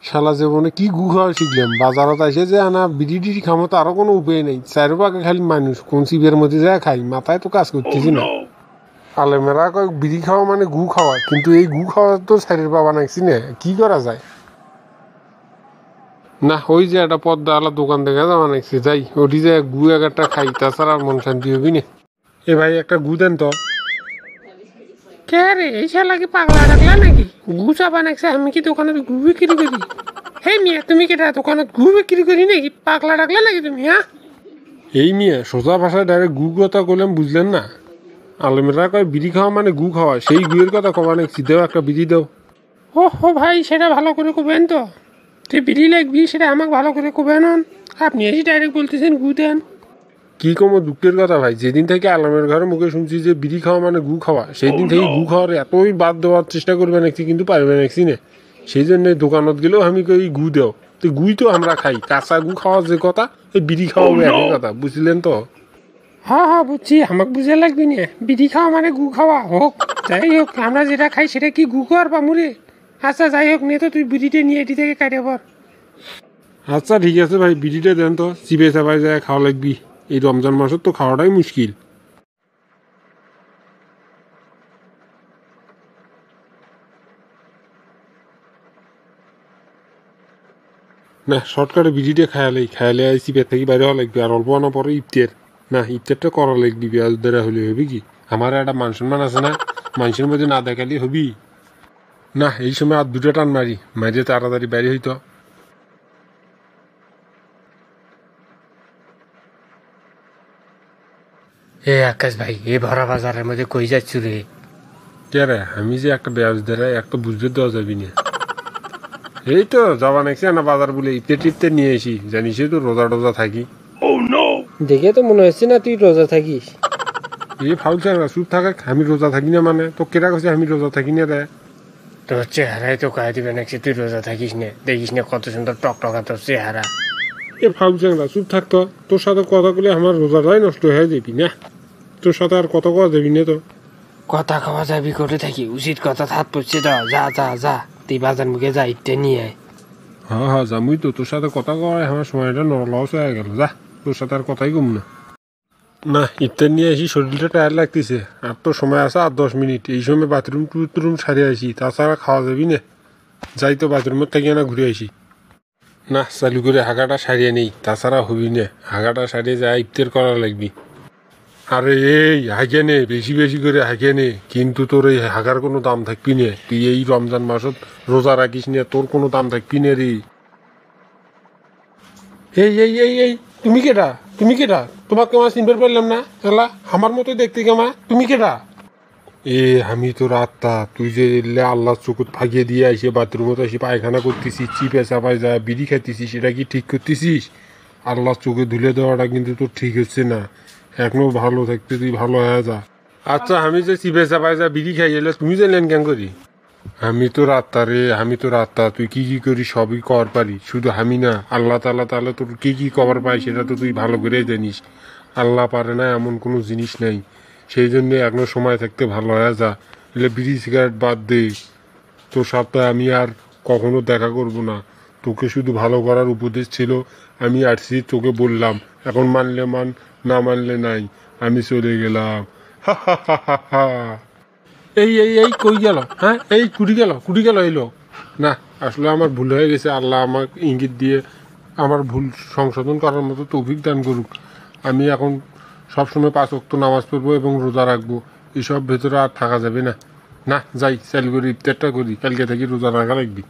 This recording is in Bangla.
শালা জীবনে কি গু খাওয়া শিখলাম, বাজারত আসে যে আনা বিড়ি টিড়ি খামো তারও কোনো উপায় নেই, চারোপাকে খালি মানুষ কোন শিবের মধ্যে যায় খাই, মাথায় তো কাজ করতেছি না। আলেমেরা কয় বিড়ি খাওয়া মানে গু খাওয়া, কিন্তু এই গু খাওয়া তো শাড়ির বাবা নাকছি না, কি করা যায়? না ওই যে একটা পদ্মা আলা দোকান দেখা যাওয়া নাকছি, যাই ওটি যে গু একটা খাই, তাছাড়া আর মন শান্তি হবি না। এ ভাই একটা গু দেন তো। কে রে, এই শালা কি পাগলা ডাকলা নাকি? গু চাবা নাকছে, আমি কি দোকানে গু বিক্রি করি? হে মিয়া, তুমি কি দোকানে গু বিক্রি করি নাকি? পাগলা ডাকলা নাকি তুমি? হ্যাঁ, এই মিয়া সোজা ভাষায় ডাইরেক্ট গু কথা বললাম, বুঝলেন না? আলেমেরা কয় বিড়ি খাওয়া মানে গু খাওয়া, সেই গুয়ের কথা কবা নাকছি, দেও একটা বিড়ি দেও। ও হো ভাই, সেটা ভালো করে কবেন তো। তুই বিড়ি লাগবি সেটা আমাকে ভালো করে কবেন। আপনি এসে ডাইরেক্ট বলতেছেন গু দেন। কি কমো দুঃখের কথা ভাই, যেদিন থেকে আলমের ঘরে মুখে শুনছি যে বিড়ি খাওয়া মানে গু খাওয়া, সেই দিন থেকে গু খাওয়ার এতই বাদ দেওয়ার চেষ্টা করবে নাকি, কিন্তু পারবে নাকি না। সেই জন্য দোকানত গেলেও আমি কই গু দেও, তো গুই তো আমরা খাই, কাঁচা গু খাওয়ার যে কথা, এই বিড়ি খাওয়া একই কথা, বুঝলেন তো? হ্যাঁ হ্যাঁ, বুঝছি, আমাকে বুঝে লাগবি না। বিড়ি খাওয়া মানে গু খাওয়া হোক, যাই হোক, আমরা যেটা খাই সেটা কি গু খাওয়ার পামুরে? আচ্ছা যাই হোক, নে তো তুই বিড়িটা নিয়ে এটি থেকে কাটে পর। আচ্ছা ঠিক আছে ভাই, বিড়িটা দেন তো, চিপে চাপাই যায় খাওয়া লাগবি, এই রমজান মাসের তো খাওয়াটাই মুশকিল। না শর্টকাটে বিড়িটা খায়ালে আইসি পেট থেকে বাইরে হওয়া লাগবে, আর অল্প আনা পরে ইফতার। না ইফতারটা করা লাগবি, পেঁয়াজ দ্বারা হলে হবে কি? আমার একটা মান সম্মান আছে না, মানুষের মধ্যে না দেখালে হবি না। এই সময় আর দুটো টান মারিয়ে তাড়াতাড়ি বাইরে হইতো। এ আকাশ ভাই, এ ভরা বাজারের মধ্যে কই যাচ্ছ রে? কে রে, আমি যে একটা পেঁয়াজ দ্বারা একটা বুঝতে দেওয়া যাবি না। এই তো যাবা নাকি না বাজার বলে ইফতার টিফতার নিয়ে আসি, জানিস তো রোজা টোজা থাকি। দেখে তো মনে হচ্ছে না তুই রোজা থাকিস। এই ফাউল না চুপ থাকা, আমি রোজা থাকি না মানে তো কেরা কছে আমি রোজা থাকি না রে? তোর চেহারাই তো কয়ে দিবে নাকি তুই রোজা থাকিস না। দেখিস না কত সুন্দর টকটকা তোর চেহারা। এ ফাউল না চুপ থাকতো, তোর সাথে কথা বলে আমার রোজাটাই নষ্ট হয়ে যাবি না, তোর সাথে আর কথা কওয়া যাবি না তো। কথা খাওয়া যাবি করে থাকি, উচিত কথা থাত পড়ছে তো। যা যা যা, তুই বাজার মুখে যা, ইটটা নিয়ে আয়। হ্যাঁ জামুই তো, তোর সাথে কথা কওয়ায় আমার সময়টা লস হয়ে গেল, যা তোর সাথে আর কথাই কম না। না ইফতার নিয়ে আসি, শরীরটা টায়ার লাগতেছে, আর তো সময় আছে আর 10 মিনিট, এই সময় বাথরুম টুথরুম সারিয়ে আসি, তাছাড়া খাওয়া যাবি না। যাই তো বাথরুমের থেকে না ঘুরে আসি। না চালু করে হাগাটা সারিয়ে নেই, তাছাড়া হবি না, হাগাটা সারিয়ে যা ইফতার করা লাগবি। আরে এই হাগে নে, বেশি বেশি করে হাগে নে, কিন্তু তোর এই হাগার কোনো দাম থাকবি না, তুই এই রমজান মাসত রোজা রাখিস না, তোর কোনো দাম থাকবি না রে। এই এই এই এই তুমি কেটা, তুমি কেটা? তোমাকে আমার চিনতে পারলাম না, এলা আমার মতো দেখতে কেমা, তুমি কেটা? এ আমি তো রাতটা, তুই যে আল্লাহ চকুত ফাঁকিয়ে দিয়ে আসে বাথরুমত এসে পায়খানা করতেছিস, চিপে চাপাই যা বিড়ি খাইতেছিস, সেটা কি ঠিক করতেছিস? আল্লাহ চোখে ধুলে দেওয়াটা কিন্তু তোর ঠিক হচ্ছে না, এখনো ভালো থাকতে তুই ভালো হয়ে যা। আচ্ছা আমি যে চিপে চাপাই যা বিড়ি খাই এলে তুমি জানলেন কেন করি? আমি তো রাত্তা রে, আমি তো রাত্তা, তুই কি কি করি সবই কর পারি, শুধু আমি না, আল্লাহ তাআলা তাহলে তোর কি কি কবার পাই সেটা তো তুই ভালো করে জানিস। আল্লাহ পারে না এমন কোনো জিনিস নেই, সেই জন্যে এখনো সময় থাকতে ভালো হয়ে যা, এলে বিড়ি সিগারেট বাদ দে। তোর সাথে আমি আর কখনো দেখা করব না, তোকে শুধু ভালো করার উপদেশ ছিল, আমি আসছি তোকে বললাম, এখন মানলে মান, না মানলে নাই, আমি চলে গেলাম। হা হা হা হা হা। এই এই এই কই গেল? হ্যাঁ এই কুড়ি গেল এই লোক। না আসলে আমার ভুল হয়ে গেছে, আল্লাহ আমাকে ইঙ্গিত দিয়ে আমার ভুল সংশোধন করার মতো তৌফিক দান করুক। আমি এখন সবসময় 5 ওয়াক্ত নামাজ পড়বো এবং রোজা রাখবো, এসব ভেতরে আর থাকা যাবে না। না যাই চাল করি, ইফতারটা করি, কালকে থেকে রোজা রাখা রাখবি।